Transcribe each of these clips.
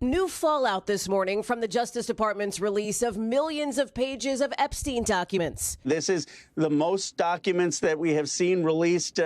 New fallout this morning from the Justice Department's release of millions of pages of Epstein documents. This is the most documents that we have seen released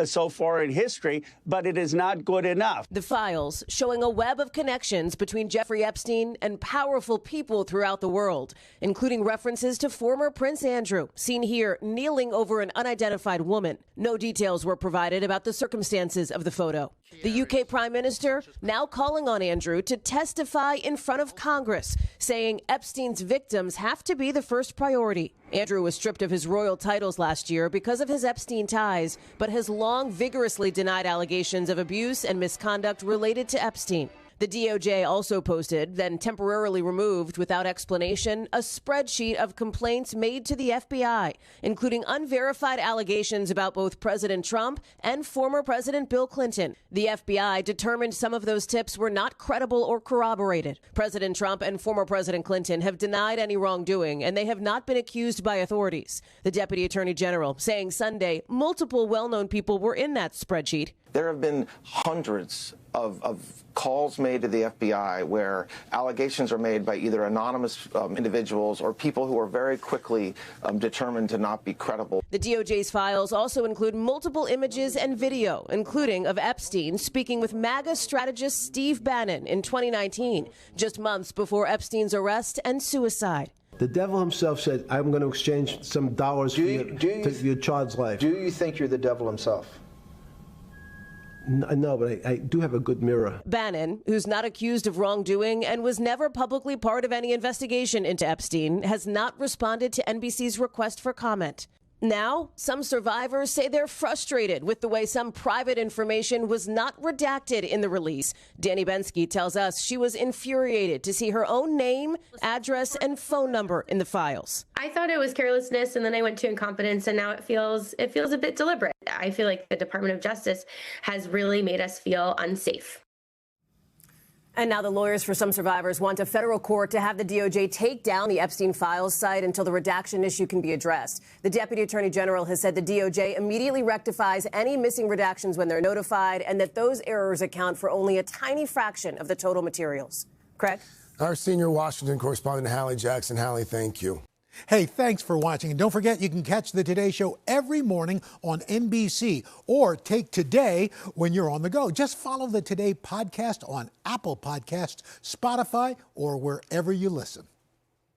so far in history, but it is not good enough. The files showing a web of connections between Jeffrey Epstein and powerful people throughout the world, including references to former Prince Andrew, seen here kneeling over an unidentified woman. No details were provided about the circumstances of the photo. The UK Prime Minister now calling on Andrew to testify in front of Congress, saying Epstein's victims have to be the first priority. Andrew was stripped of his royal titles last year because of his Epstein ties, but has long vigorously denied allegations of abuse and misconduct related to Epstein. The DOJ also posted, then temporarily removed without explanation, a spreadsheet of complaints made to the FBI, including unverified allegations about both President Trump and former President Bill Clinton. The FBI determined some of those tips were not credible or corroborated. President Trump and former President Clinton have denied any wrongdoing, and they have not been accused by authorities. The Deputy Attorney General saying Sunday multiple well-known people were in that spreadsheet. There have been hundreds of calls made to the FBI where allegations are made by either anonymous individuals or people who are very quickly determined to not be credible. The DOJ's files also include multiple images and video, including of Epstein speaking with MAGA strategist Steve Bannon in 2019, just months before Epstein's arrest and suicide. The devil himself said, I'm going to exchange some dollars for your child's life. Do you think you're the devil himself? No, but I do have a good mirror. Bannon, who's not accused of wrongdoing and was never publicly part of any investigation into Epstein, has not responded to NBC's request for comment. Now, some survivors say they're frustrated with the way some private information was not redacted in the release. Danny Bensky tells us she was infuriated to see her own name, address, and phone number in the files. I thought it was carelessness, and then I went to incompetence, and now it feels a bit deliberate. I feel like the Department of Justice has really made us feel unsafe. And now the lawyers for some survivors want a federal court to have the DOJ take down the Epstein files site until the redaction issue can be addressed. The Deputy Attorney General has said the DOJ immediately rectifies any missing redactions when they're notified, and that those errors account for only a tiny fraction of the total materials. Craig? Our senior Washington correspondent, Hallie Jackson. Hallie, thank you. Hey, thanks for watching. And don't forget, you can catch the Today Show every morning on NBC or take Today when you're on the go. Just follow the Today podcast on Apple Podcasts, Spotify, or wherever you listen.